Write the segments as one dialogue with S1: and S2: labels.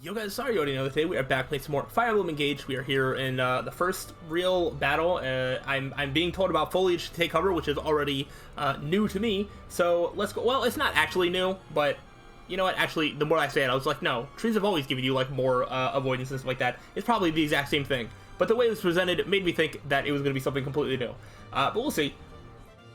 S1: Yo guys, sorry you already know, today we are back playing some more Fire Emblem Engage. We are here in the first real battle. I'm being told about foliage to take cover, which is already new to me. So let's go. Well, it's not actually new, but you know what? Actually, the more I say it, I was like, no, trees have always given you like more avoidance and stuff like that. It's probably the exact same thing. But the way it was presented made me think that it was going to be something completely new. But we'll see.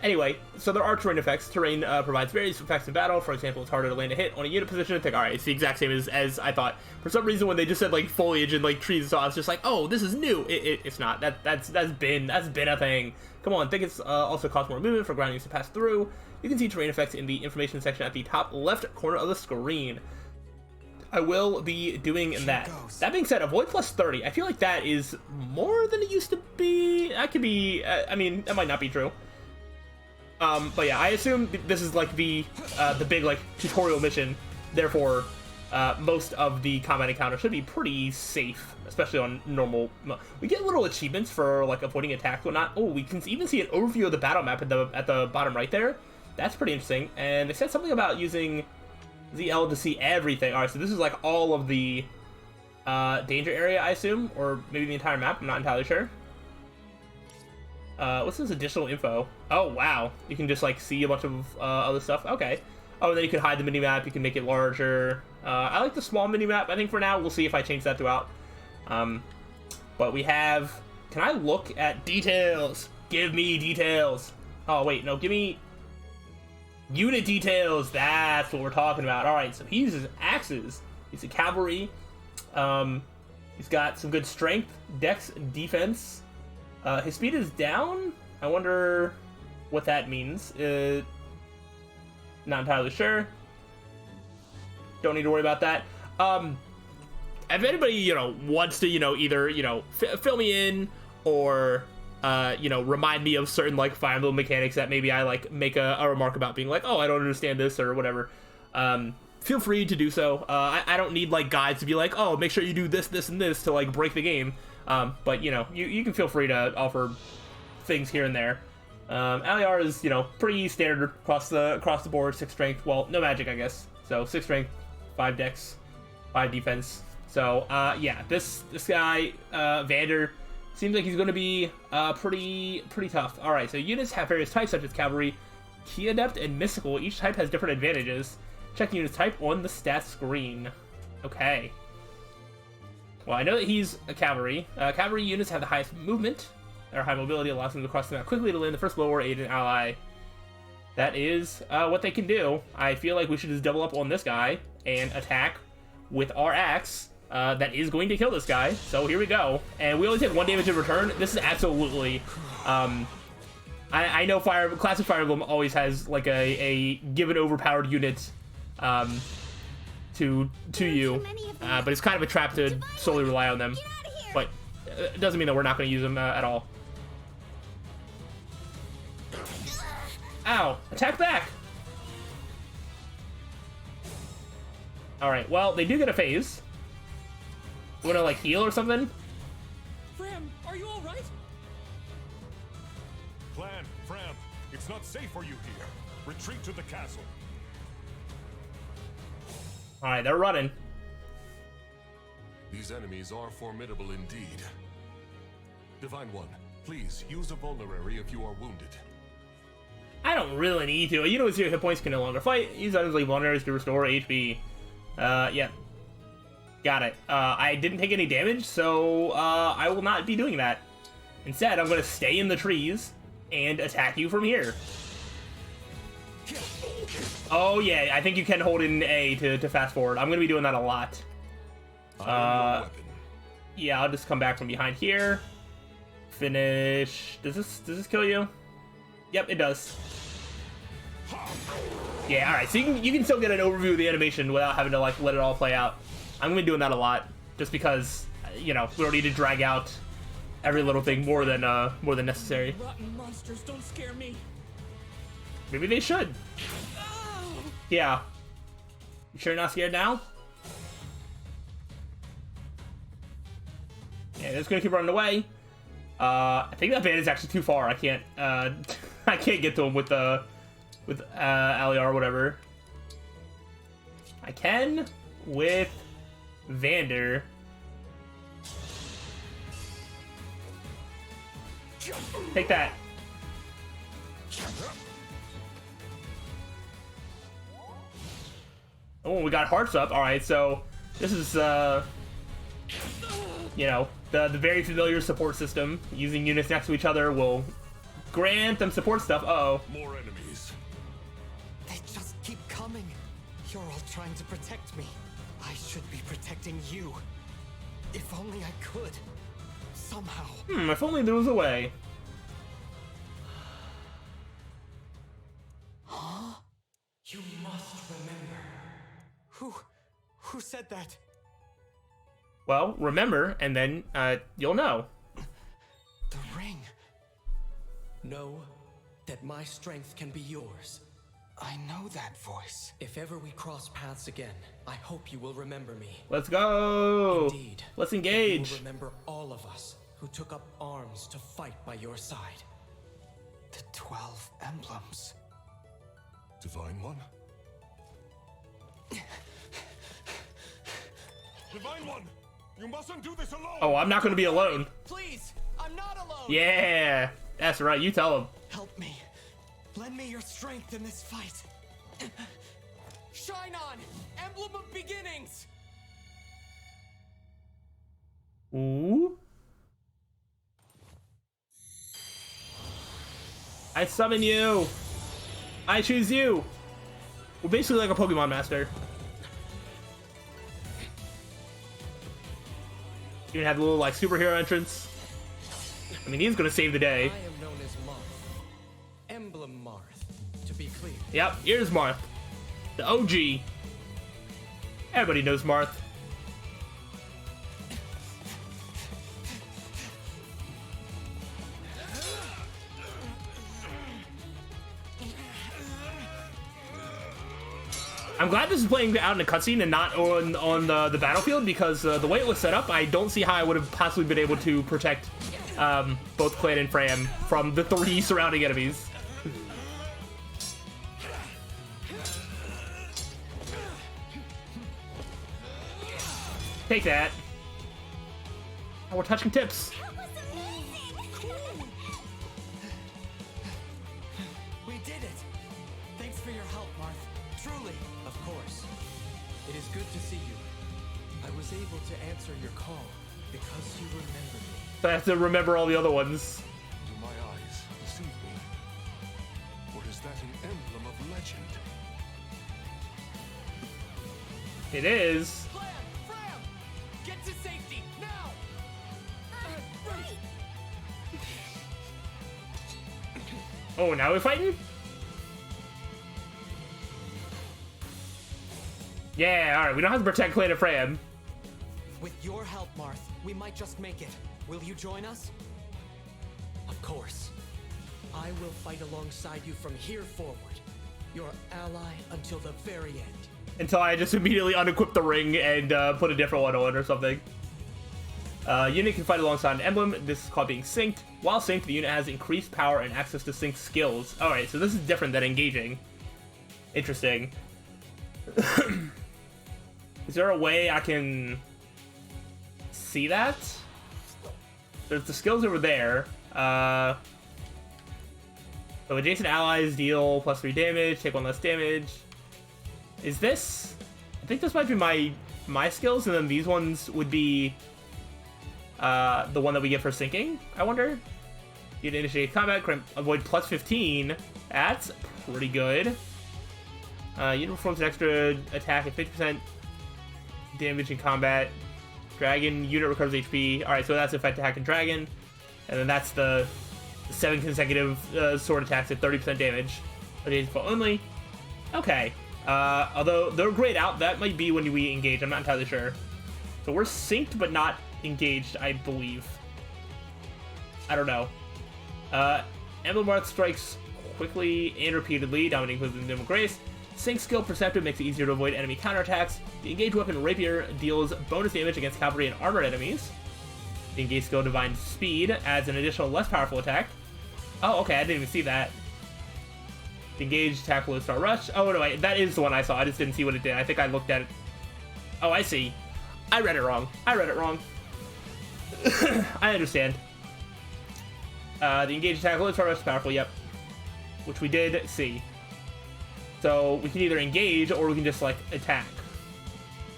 S1: Anyway, so there are terrain effects. Terrain provides various effects in battle. For example, it's harder to land a hit on a unit position. It's like, alright, it's the exact same as I thought. For some reason, when they just said like foliage and like trees, so I was just like, oh, this is new. It's not. That's been a thing. Come on, think it's also costs more movement for ground units to pass through. You can see terrain effects in the information section at the top left corner of the screen. I will be doing that. That being said, avoid plus 30. I feel like that is more than it used to be. That could be. I mean, that might not be true. But yeah, I assume this is like the big like tutorial mission. Therefore, most of the combat encounter should be pretty safe, especially on normal. We get little achievements for like avoiding attacks, whatnot. Oh, we can even see an overview of the battle map at the bottom right there. That's pretty interesting. And they said something about using ZL to see everything. All right, so this is like all of the danger area, I assume, or maybe the entire map. I'm not entirely sure. What's this additional info? Oh, wow. You can just, like, see a bunch of other stuff. Okay. Oh, and then you can hide the minimap. You can make it larger. I like the small minimap, I think, for now. We'll see if I change that throughout. But we have... Can I look at details? Give me details. Oh, wait. No, give me... unit details. That's what we're talking about. All right, so he uses axes. He's a cavalry. He's got some good strength, dex, defense. His speed is down. I wonder what that means. Not entirely sure. Don't need to worry about that. If anybody, wants to, either, fill me in or, remind me of certain, like, Fire Emblem mechanics that maybe I, like, make a remark about being like, oh, I don't understand this or whatever, feel free to do so. I don't need, like, guides to be like, oh, make sure you do this, this, and this to, like, break the game. But, you can feel free to offer things here and there. Alear is, pretty standard across the board. 6 strength. Well, no magic, I guess. So 6 strength, 5 dex, 5 defense. So, yeah, this guy, Vander, seems like he's going to be pretty tough. All right, so units have various types such as cavalry, key adept, and mystical. Each type has different advantages. Check the unit's type on the stats screen. Okay. Well, I know that he's a cavalry. Cavalry units have the highest movement. Their high mobility allows them to cross the map quickly to land the first blow or aid an ally. That is what they can do. I feel like we should just double up on this guy and attack with our axe. That is going to kill this guy. So here we go. And we only take 1 damage in return. This is absolutely... I know classic Fire Emblem always has like a given overpowered unit to you, but it's kind of a trap to solely rely on them. But it doesn't mean that we're not going to use them at all. Ow! Attack back! Alright, well, they do get a phase. You wanna, like, heal or something?
S2: Fram, are you alright?
S3: Clan, Fram, it's not safe for you here. Retreat to the castle.
S1: Alright, they're running.
S3: These enemies are formidable indeed. Divine One, please use a vulnerary if you are wounded.
S1: I don't really need to. With 0 hit points can no longer fight. Use items like vulneraries to restore HP. Yeah. Got it. I didn't take any damage, so I will not be doing that. Instead, I'm going to stay in the trees and attack you from here. Oh, yeah, I think you can hold in A to fast forward. I'm going to be doing that a lot. Yeah, I'll just come back from behind here. Finish. Does this kill you? Yep, it does. Yeah, alright, so you can still get an overview of the animation without having to, like, let it all play out. I'm going to be doing that a lot, just because, we don't need to drag out every little thing more than necessary.
S2: Rotten monsters don't scare me.
S1: Maybe they should. Yeah. You sure you're not scared now? Yeah, it's gonna keep running away. I think that band is actually too far. I can't I can't get to him with Alear or whatever. I can with Vander. Take that. Oh, we got hearts up. Alright, so this is, you know, the very familiar support system. Using units next to each other will grant them support stuff. Uh-oh.
S3: More enemies.
S4: They just keep coming. You're all trying to protect me. I should be protecting you. If only I could. Somehow.
S1: If only there was a way.
S4: Huh? You must remember. Who said that?
S1: Well, remember, and then, you'll know.
S4: The ring.
S5: Know that my strength can be yours.
S4: I know that voice.
S5: If ever we cross paths again, I hope you will remember me.
S1: Let's go!
S5: Indeed.
S1: Let's
S5: You
S1: engage!
S5: will remember all of us who took up arms to fight by your side.
S4: The 12 emblems.
S3: Divine One? Divine One! You mustn't do this alone!
S1: Oh, I'm not gonna be alone.
S4: Please, I'm not alone.
S1: Yeah! That's right, you tell him.
S4: Help me. Lend me your strength in this fight. Shine on, Emblem of Beginnings.
S1: Ooh. I summon you! I choose you! We're basically like a Pokemon master. Even had a little, like, superhero entrance. I mean, he's gonna save the day.
S5: I am known as Marth. Emblem Marth, to be clear.
S1: Yep, here's Marth. The OG. Everybody knows Marth. I'm glad this is playing out in a cutscene and not on the battlefield, because the way it was set up, I don't see how I would have possibly been able to protect both Clan and Fram from the 3 surrounding enemies. Take that. Oh, we're touching tips.
S4: We did it. Thanks for your help, Marth. Truly.
S5: Of course. It is good to see you. I was able to answer your call because you remember me.
S1: So I have to remember all the other ones.
S3: Do my eyes deceive me? Or is that an emblem of legend?
S1: It is.
S4: Fram! Get to safety, now!
S1: Oh, now we're fighting? Yeah, alright, we don't have to protect Clan and Fram.
S4: With your help, Marth, we might just make it. Will you join us?
S5: Of course. I will fight alongside you from here forward. Your ally until the very end.
S1: Until I just immediately unequip the ring and put a different one on or something. Unit can fight alongside an emblem. This is called being synced. While synced, the unit has increased power and access to sync skills. Alright, so this is different than engaging. Interesting. Is there a way I can see that? There's the skills over there. So adjacent allies deal +3 damage, take 1 less damage. Is this? I think this might be my skills, and then these ones would be the one that we get for syncing, I wonder? You initiate combat, avoid +15. That's pretty good. Unit performs an extra attack at 50% damage in combat. Dragon, unit recovers HP. Alright, so that's if I attack a dragon. And then that's the 7 consecutive sword attacks at 30% damage. Okay, only. Okay. Although they're grayed out, that might be when we engage. I'm not entirely sure. So we're synced but not engaged, I believe. I don't know. Emblem Marth strikes quickly and repeatedly, dominating with Dim Grace. Sync skill Perceptive makes it easier to avoid enemy counterattacks. The engaged weapon Rapier deals bonus damage against cavalry and armored enemies. The engaged skill Divine Speed adds an additional less powerful attack. Oh, okay, I didn't even see that. The engaged attack Lodestar Rush. Oh, no, wait, that is the one I saw. I just didn't see what it did. I think I looked at it. Oh, I see. I read it wrong. I read it wrong. I understand. The engage attack loads are most powerful, yep. Which we did see. So we can either engage or we can just like attack.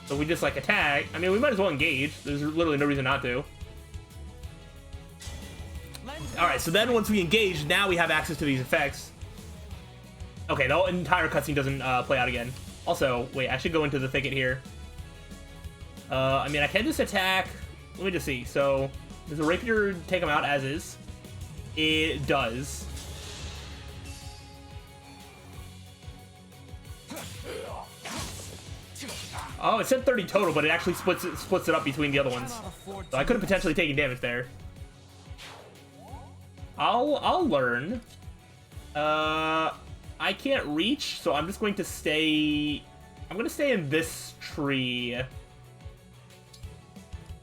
S1: So we just like attack. I mean, we might as well engage. There's literally no reason not to. Alright, so then once we engage, now we have access to these effects. Okay, the entire cutscene doesn't play out again. Also, wait, I should go into the thicket here. I mean, I can just attack. Let me just see. So, does the rapier take him out as is? It does. Oh, it said 30 total, but it actually splits it up between the other ones. So I could have potentially taken damage there. I'll learn. I can't reach, so I'm just going to stay. I'm going to stay in this tree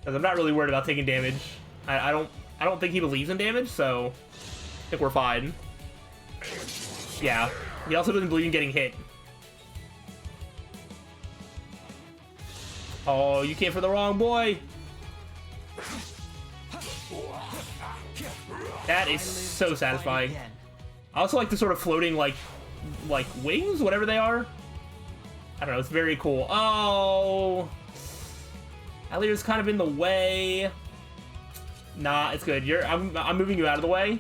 S1: because I'm not really worried about taking damage. I don't think he believes in damage, so I think we're fine. Yeah, he also doesn't believe in getting hit. Oh, you came for the wrong boy. That is so satisfying. I also like the sort of floating, like wings, whatever they are. I don't know, it's very cool. Oh, Alear's kind of in the way. Nah, it's good. I'm moving you out of the way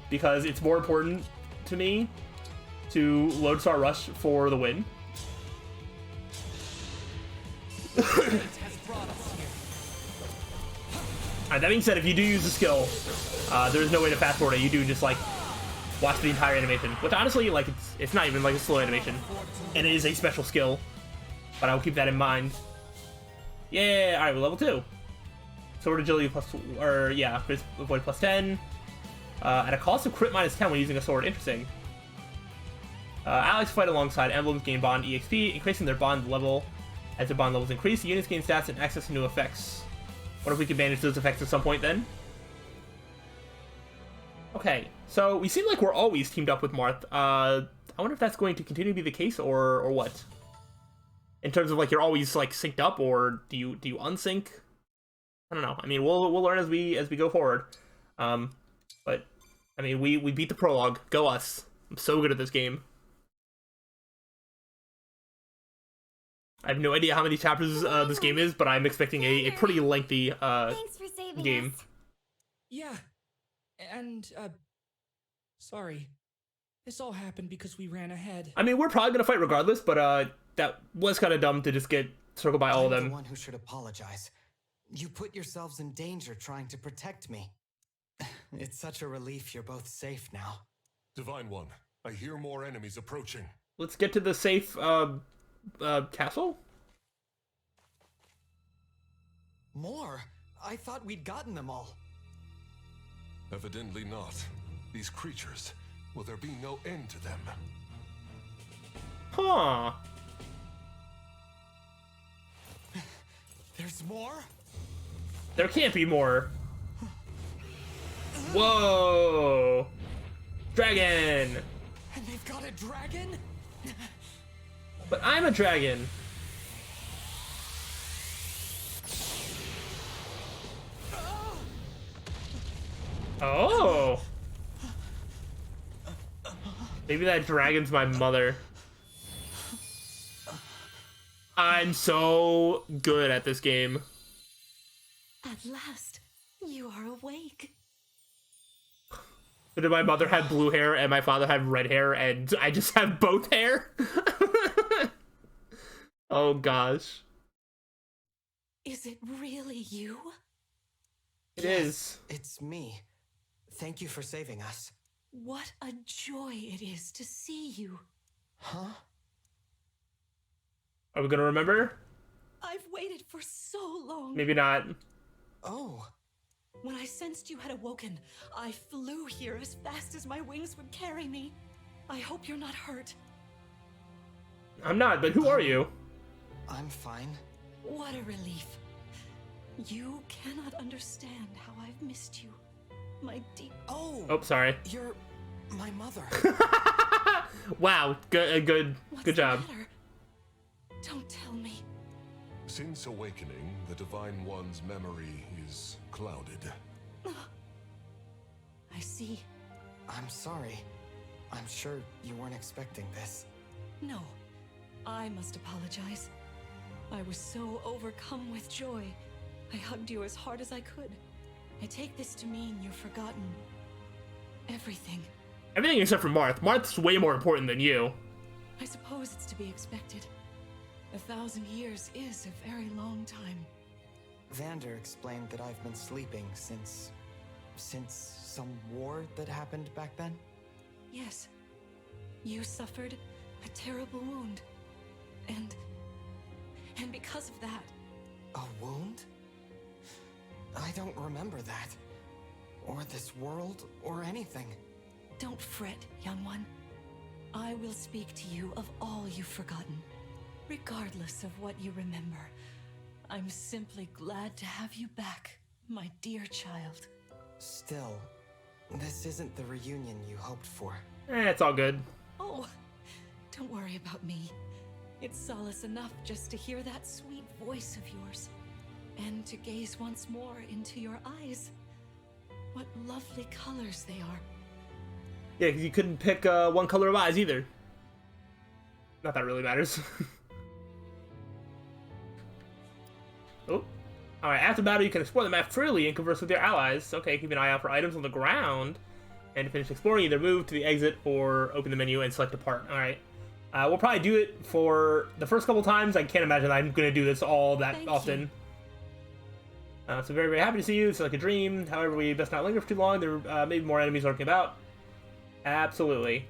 S1: because it's more important to me to Lodestar Rush for the win. Alright, that being said, if you do use the skill, there's no way to fast forward it. You do just like watch the entire animation, which honestly, like, it's not even like a slow animation, and it is a special skill. But I'll keep that in mind. Yeah, all right, we're level 2. Sword agility plus, or yeah, avoid plus 10. At a cost of crit minus 10 when using a sword. Interesting. Allies fight alongside emblems, gain bond EXP, increasing their bond level. As their bond levels increase, the units gain stats and access to new effects. What if we can manage those effects at some point then? Okay, so we seem like we're always teamed up with Marth. I wonder if that's going to continue to be the case or what? In terms of like you're always like synced up, or do you unsync? I don't know. I mean, we'll learn as we go forward. But I mean, we beat the prologue. Go us! I'm so good at this game. I have no idea how many chapters this game is, but I'm expecting a pretty lengthy
S6: Thanks for saving
S1: game.
S6: us.
S2: Yeah. And, sorry. This all happened because we ran ahead.
S1: I mean, we're probably gonna fight regardless, but that was kind of dumb to just get circled by all of
S4: I'm
S1: them.
S4: the one who should apologize. You put yourselves in danger trying to protect me. It's such a relief you're both safe now.
S3: Divine One, I hear more enemies approaching.
S1: Let's get to the safe castle.
S4: More? I thought we'd gotten them all.
S3: Evidently not. These creatures, will there be no end to them?
S1: Huh.
S4: There's more?
S1: There can't be more. Whoa. Dragon.
S4: And they've got a dragon?
S1: But I'm a dragon. Oh. Maybe that dragon's my mother. I'm so good at this game.
S6: At last, you are awake.
S1: Did my mother have blue hair and my father have red hair and I just have both hair? Oh gosh.
S6: Is it really you?
S1: It is.
S4: It's me. Thank you for saving us.
S6: What a joy it is to see you.
S4: Huh?
S1: Are we gonna remember?
S6: I've waited for so long.
S1: Maybe not.
S4: Oh.
S6: When I sensed you had awoken, I flew here as fast as my wings would carry me. I hope you're not hurt.
S1: I'm not, but who are you?
S4: I'm fine.
S6: What a relief. You cannot understand how I've missed you. My deep...
S4: Oh!
S1: Oh, sorry.
S4: You're my mother.
S1: Wow, good
S6: What's
S1: job.
S6: the matter? Don't tell me.
S3: Since awakening, the Divine One's memory is clouded.
S6: I see.
S4: I'm sorry. I'm sure you weren't expecting this.
S6: No, I must apologize. I was so overcome with joy. I hugged you as hard as I could. I take this to mean you've forgotten everything.
S1: Everything except for Marth. Marth's way more important than you.
S6: I suppose it's to be expected. 1,000 years is a very long time.
S4: Vander explained that I've been sleeping since some war that happened back then.
S6: Yes. You suffered a terrible wound. And because of that...
S4: A wound? I don't remember that. Or this world, or anything.
S6: Don't fret, young one. I will speak to you of all you've forgotten. Regardless of what you remember, I'm simply glad to have you back, my dear child.
S4: Still, this isn't the reunion you hoped for.
S1: It's all good.
S6: Oh, don't worry about me. It's solace enough just to hear that sweet voice of yours. And to gaze once more into your eyes. What lovely colors they are.
S1: Yeah, because you couldn't pick one color of eyes either. Not that it really matters. Oh. Alright, after battle you can explore the map freely and converse with your allies. Okay, keep an eye out for items on the ground. And to finish exploring, either move to the exit or open the menu and select depart. Alright. We'll probably do it for the first couple times. I can't imagine I'm going to do this all that often. So very, very happy to see you. It's like a dream. However, we best not linger for too long. There may be more enemies lurking about. Absolutely.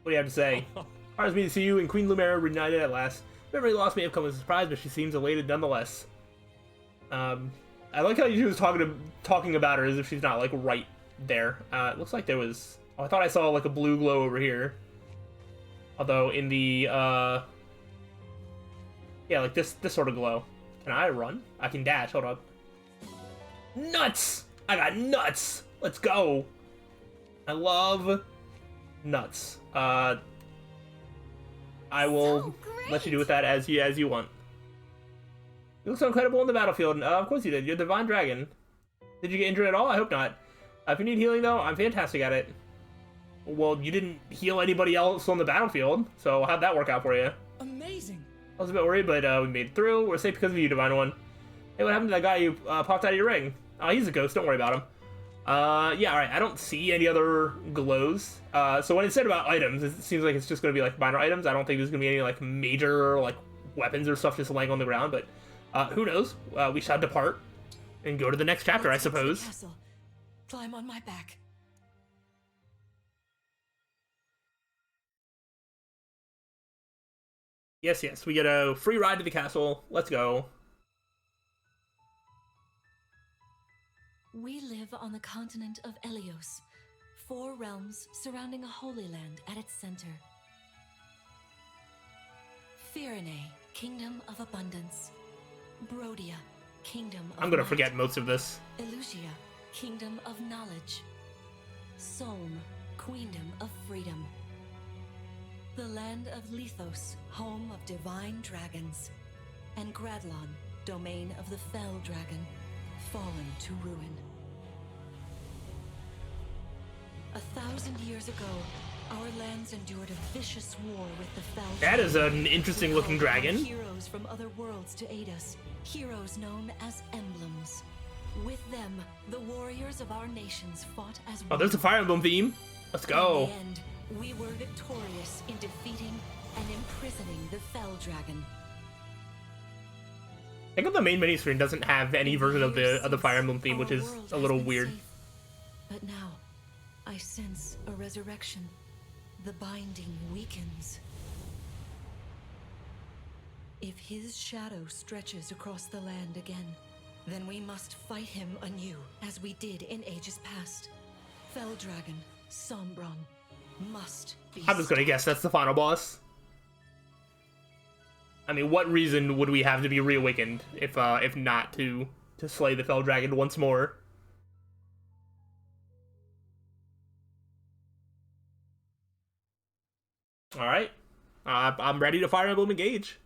S1: What do you have to say? Hard me to see you and Queen Lumera reunited at last. Memory loss may have come as a surprise, but she seems elated nonetheless. I like how she was talking about her as if she's not like right there. It looks like there was. Oh, I thought I saw like a blue glow over here. Although in the yeah, like this sort of glow. Can I run? I can dash. Hold up. Nuts! I got nuts! Let's go! I love nuts. I will let you do with that as you want. You look so incredible on the battlefield. Of course you did. You're the Divine Dragon. Did you get injured at all? I hope not. If you need healing, though, I'm fantastic at it. Well, you didn't heal anybody else on the battlefield, so how'd that work out for you?
S2: Amazing.
S1: I was a bit worried, but we made it through. We're safe because of you, Divine One. Hey, what happened to that guy who popped out of your ring? Oh, he's a ghost. Don't worry about him. Yeah, alright. I don't see any other glows. So when it said about items, it seems like it's just going to be, like, minor items. I don't think there's going to be any, like, major, like, weapons or stuff just laying on the ground, but who knows? We shall depart and go to the next chapter, I suppose.
S6: Castle. Climb on my back.
S1: Yes, yes. We get a free ride to the castle. Let's go.
S6: We live on the continent of Elios, 4 realms surrounding a holy land at its center. Firene, Kingdom of Abundance. Brodia, Kingdom of
S1: I'm gonna
S6: Might.
S1: forget most of this.
S6: Elusia, Kingdom of Knowledge. Solm, Queendom of Freedom. The land of Lethos, home of divine dragons. And Gradlon, domain of the Fell Dragon, fallen to ruin. 1,000 years ago, our lands endured a vicious war with the Fell Dragon.
S1: That is an interesting looking
S6: We called
S1: dragon.
S6: on heroes from other worlds to aid us, heroes known as Emblems. With them, the warriors of our nations fought as one.
S1: Oh, there's a Fire Emblem theme. Let's go.
S6: In the end, we were victorious in defeating and imprisoning the Fell Dragon.
S1: I think the main menu screen doesn't have any version of the Fire Emblem theme, which is a little weird.
S6: But now, I sense a resurrection. The binding weakens. If his shadow stretches across the land again, then we must fight him anew, as we did in ages past. Fell Dragon, Sombron, must be
S1: I'm just gonna guess that's the final boss. I mean, what reason would we have to be reawakened if not to slay the Fell Dragon once more? All right, I'm ready to Fire Emblem engage.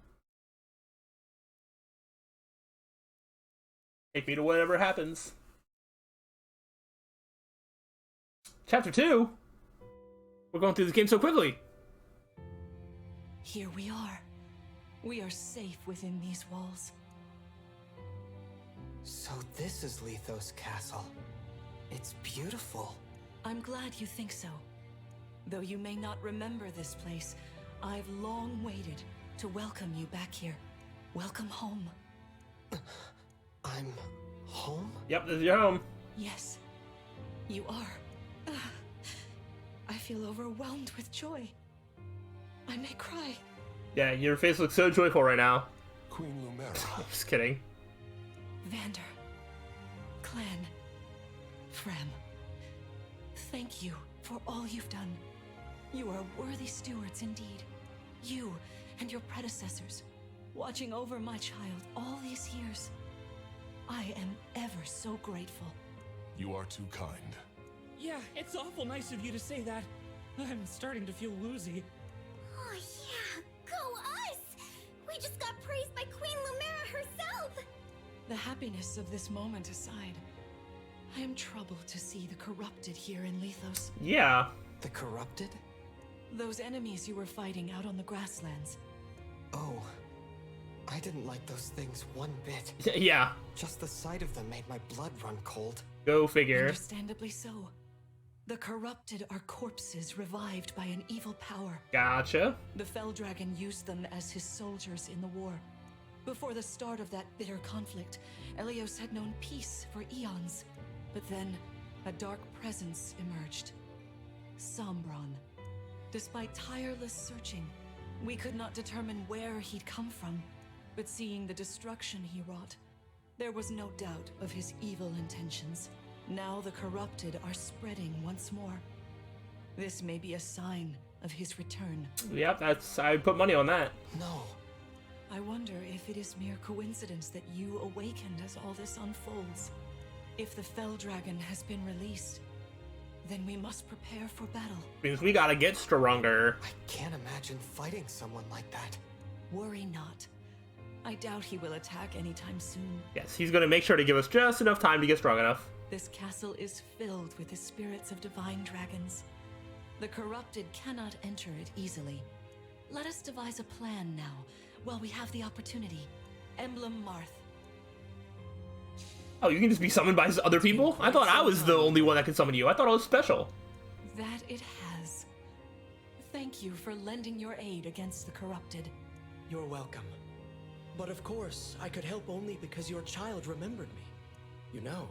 S1: Take me to whatever happens. Chapter 2? We're going through this game so quickly.
S6: Here we are. We are safe within these walls.
S4: So this is Lithos Castle. It's beautiful.
S6: I'm glad you think so. Though you may not remember this place, I've long waited to welcome you back here. Welcome home.
S4: I'm home?
S1: Yep, this is your home.
S6: Yes, you are. I feel overwhelmed with joy. I may cry.
S1: Yeah, your face looks so joyful right now.
S3: Queen Lumera.
S1: Just kidding.
S6: Vander, Clan, Frem, thank you for all you've done. You are worthy stewards indeed. You and your predecessors, watching over my child all these years. I am ever so grateful.
S3: You are too kind.
S2: Yeah, it's awful nice of you to say that. I'm starting to feel woozy.
S7: Oh yeah, go us! We just got praised by Queen Lumera herself!
S6: The happiness of this moment aside, I am troubled to see the corrupted here in Lithos.
S1: Yeah.
S4: The corrupted?
S6: Those enemies you were fighting out on the grasslands.
S4: Oh, I didn't like those things one bit.
S1: Yeah.
S4: Just the sight of them made my blood run cold.
S1: Go figure.
S6: Understandably so. The corrupted are corpses revived by an evil power.
S1: Gotcha.
S6: The Fell Dragon used them as his soldiers in the war. Before the start of that bitter conflict, Elios had known peace for eons. But then, a dark presence emerged. Sombron. Despite tireless searching, we could not determine where he'd come from. But seeing the destruction he wrought, there was no doubt of his evil intentions. Now the corrupted are spreading once more. This may be a sign of his return.
S1: Yep, I'd put money on that.
S4: No.
S6: I wonder if it is mere coincidence that you awakened as all this unfolds. If the Fell Dragon has been released, then we must prepare for battle.
S1: Means we gotta get stronger.
S4: I can't imagine fighting someone like that.
S6: Worry not. I doubt he will attack anytime soon.
S1: Yes, he's gonna make sure to give us just enough time to get strong enough.
S6: This castle is filled with the spirits of divine dragons. The corrupted cannot enter it easily. Let us devise a plan now, while we have the opportunity. Emblem Marth.
S1: Oh, you can just be summoned by other people? I thought I was the only one that could summon you. I thought I was special.
S6: That it has. Thank you for lending your aid against the corrupted.
S5: You're welcome. But of course, I could help only because your child remembered me. You know,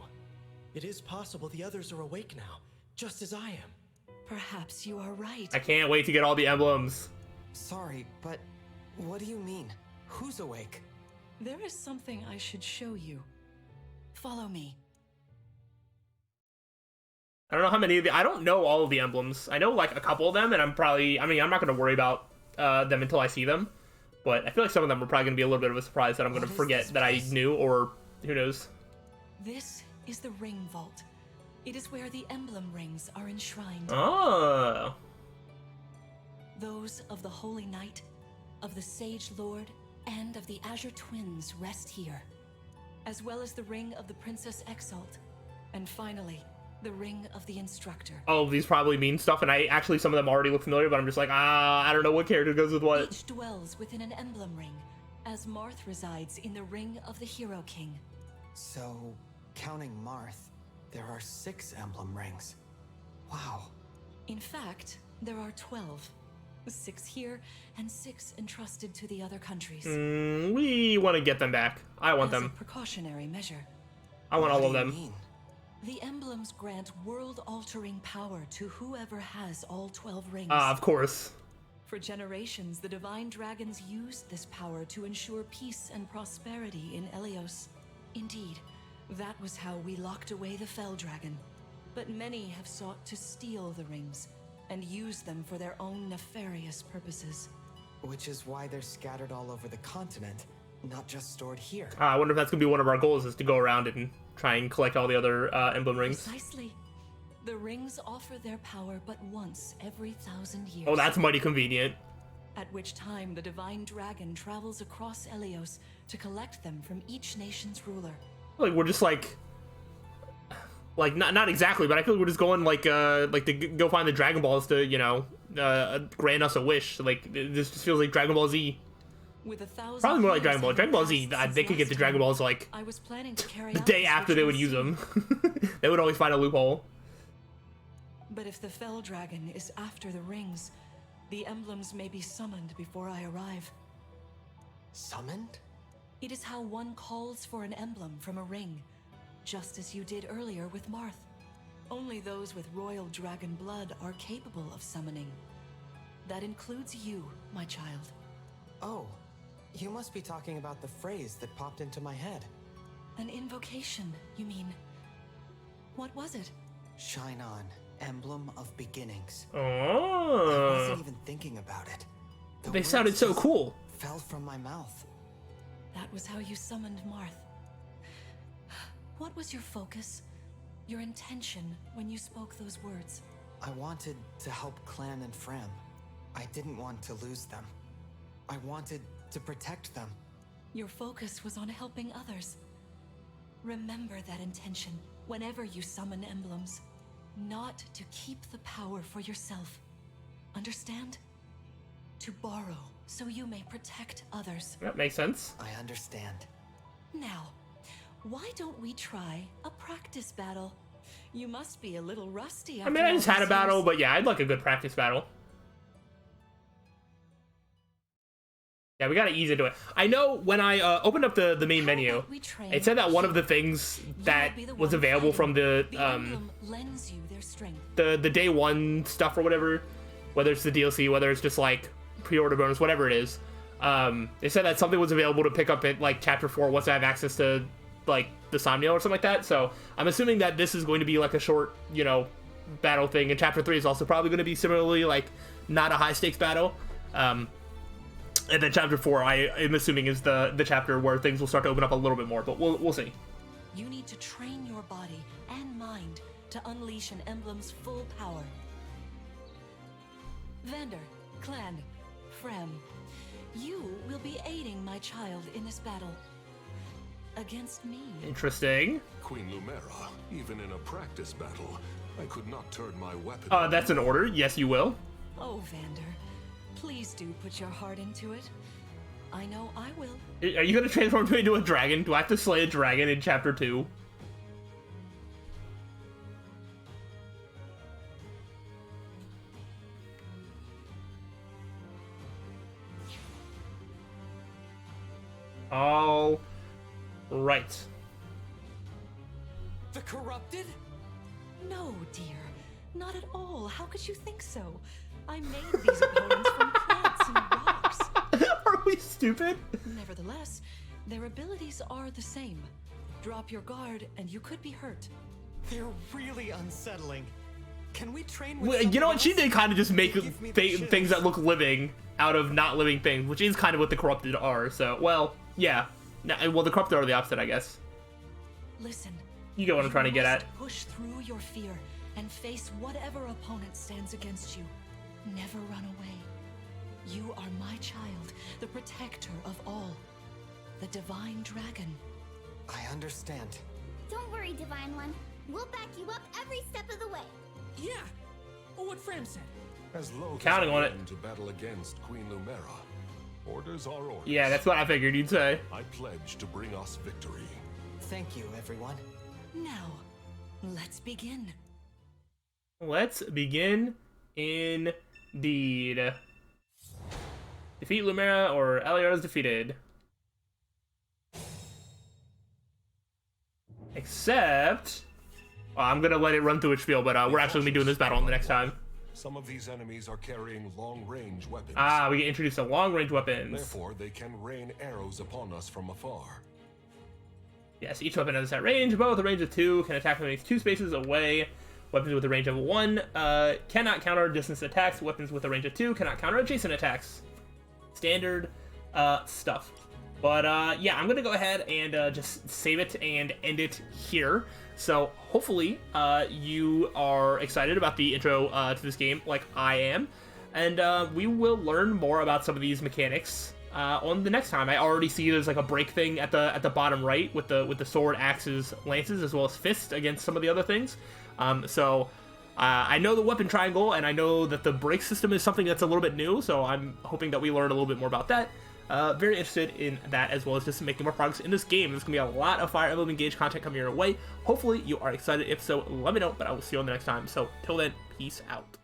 S5: it is possible the others are awake now, just as I am.
S6: Perhaps you are right.
S1: I can't wait to get all the emblems.
S4: Sorry, but what do you mean? Who's awake?
S6: There is something I should show you. Follow me.
S1: I don't know how many of the... I don't know all of the emblems. I know, like, a couple of them, and I'm probably... I mean, I'm not going to worry about them until I see them. But I feel like some of them are probably going to be a little bit of a surprise that I'm going to forget that I knew, or who knows.
S6: This is the Ring Vault. It is where the emblem rings are enshrined.
S1: Oh.
S6: Those of the Holy Knight, of the Sage Lord, and of the Azure Twins rest here. As well as the ring of the Princess Exalt. And finally, the ring of the Instructor.
S1: All of these probably mean stuff, and actually some of them already look familiar, but I'm just like, I don't know what character goes with what.
S6: Each dwells within an emblem ring, as Marth resides in the ring of the Hero King.
S4: So, counting Marth, there are 6 emblem rings. Wow.
S6: In fact, there are 12. 6 here, and 6 entrusted to the other countries.
S1: We want to get them back. I want
S6: As
S1: them.
S6: a precautionary measure.
S1: I want all of
S4: What do you
S1: them.
S4: mean?
S6: The emblems grant world-altering power to whoever has all 12 rings.
S1: Of course.
S6: For generations, the divine dragons used this power to ensure peace and prosperity in Elios. Indeed, that was how we locked away the Fell Dragon. But many have sought to steal the rings and use them for their own nefarious purposes.
S4: Which is why they're scattered all over the continent, not just stored here.
S1: I wonder if that's going to be one of our goals, is to go around and try and collect all the other emblem rings.
S6: Precisely. The rings offer their power but once every 1,000 years.
S1: Oh, that's mighty convenient.
S6: At which time the divine dragon travels across Elios to collect them from each nation's ruler.
S1: like we're just like not exactly, but I feel like we're just going like to go find the Dragon Balls to, you know, grant us a wish. Like this just feels like Dragon Ball Z.
S6: With 1,000
S1: Probably more like
S6: years
S1: Dragon Ball.
S6: having
S1: Dragon Ball Z,
S6: passed
S1: they
S6: since
S1: could get
S6: last
S1: the Dragon
S6: time,
S1: Balls like
S6: I was planning to carry
S1: the
S6: out
S1: day
S6: this
S1: after they would
S6: ritual
S1: use
S6: soon.
S1: them. They would always find a loophole.
S6: But if the Fell Dragon is after the rings, the emblems may be summoned before I arrive.
S4: Summoned?
S6: It is how one calls for an emblem from a ring, just as you did earlier with Marth. Only those with royal dragon blood are capable of summoning. That includes you, my child.
S4: Oh, you must be talking about the phrase that popped into my head.
S6: An invocation, you mean? What was it?
S4: Shine on, emblem of beginnings. I
S1: Oh,
S4: wasn't even thinking about it. The
S1: they
S4: words
S1: sounded so
S4: just
S1: cool.
S4: Fell from my mouth.
S6: That was how you summoned Marth. What was your focus? Your intention when you spoke those words?
S4: I wanted to help Clan and Fram. I didn't want to lose them. I wanted to protect them.
S6: Your focus was on helping others. Remember that intention whenever you summon emblems. Not to keep the power for yourself. Understand? To borrow so you may protect others.
S1: That makes sense.
S4: I understand.
S6: Now, why don't we try a practice battle? You must be a little rusty
S1: I
S6: after
S1: mean, I
S6: all
S1: just had a
S6: these
S1: battle,
S6: years.
S1: but yeah, I'd like a good practice battle. Yeah, we gotta ease into it. I know when I opened up the main
S6: How
S1: menu,
S6: about we train
S1: it said that one of
S6: here?
S1: the things
S6: You
S1: that
S6: will be the
S1: was
S6: one
S1: available from
S6: fighting.
S1: the
S6: emblem lends you their strength.
S1: the day one stuff or whatever, whether it's the DLC, whether it's just like pre-order bonus, whatever it is. They said that something was available to pick up at like chapter 4 once I have access to like the Somniel or something like that. So I'm assuming that this is going to be like a short, you know, battle thing, and chapter 3 is also probably going to be similarly like not a high stakes battle. And then chapter 4, I am assuming, is the chapter where things will start to open up a little bit more, but we'll see.
S6: You need to train your body and mind to unleash an emblem's full power. Vander, Clan, Frem, you will be aiding my child in this battle. Against me.
S1: Interesting.
S3: Queen Lumera, even in a practice battle, I could not turn my weapon.
S1: That's an order. Yes, you will.
S6: Oh, Vander, please do put your heart into it. I know I will.
S1: Are you going to transform me into a dragon? Do I have to slay a dragon in chapter 2? All right.
S5: The corrupted?
S6: No, dear. Not at all. How could you think so? I made these opponents from plants and rocks.
S1: Are we stupid?
S6: Nevertheless, their abilities are the same. Drop your guard and you could be hurt.
S4: They're really unsettling. Can we train with
S1: Well, you know what? She
S4: someone
S1: did kind of just make
S4: Give me the
S1: things that
S4: chills.
S1: look living out of not living things, which is kind of what the corrupted are. So, well, yeah. Well, the corrupted are the opposite, I guess.
S6: Listen.
S1: You get what I'm trying to get
S6: must
S1: at.
S6: Push through your fear and face whatever opponent stands against you. Never run away. You are my child, the protector of all. The Divine Dragon.
S4: I understand.
S7: Don't worry, Divine One. We'll back you up every step of the way.
S2: Yeah. Or what Fram said.
S3: As loath
S1: Counting
S3: as I
S1: on it.
S3: am to battle against Queen Lumera, orders are orders.
S1: Yeah, that's what I figured you'd say.
S3: I pledge to bring us victory.
S4: Thank you, everyone.
S6: Now, let's begin.
S1: Let's begin indeed. Defeat Lumera or Alear is defeated. Except... Well, I'm gonna let it run through its spiel, but we're actually gonna be doing this battle on the next time.
S3: Some of these enemies are carrying long-range weapons.
S1: Ah, we get introduced to long-range weapons.
S3: Therefore, they can rain arrows upon us from afar.
S1: Yes, each weapon has a set range. Bow with a range of 2 can attack from at least 2 spaces away. Weapons with a range of 1 cannot counter distance attacks. Weapons with a range of 2 cannot counter adjacent attacks. Standard stuff. But yeah, I'm gonna go ahead and just save it and end it here. So hopefully you are excited about the intro to this game like I am. And we will learn more about some of these mechanics on the next time. I already see there's like a break thing at the bottom right with the sword, axes, lances, as well as fist against some of the other things. I know the weapon triangle, and I know that the break system is something that's a little bit new, so I'm hoping that we learn a little bit more about that. Very interested in that, as well as just making more progress in this game. There's going to be a lot of Fire Emblem Engage content coming your way. Hopefully you are excited. If so, let me know, but I will see you on the next time. So till then, peace out.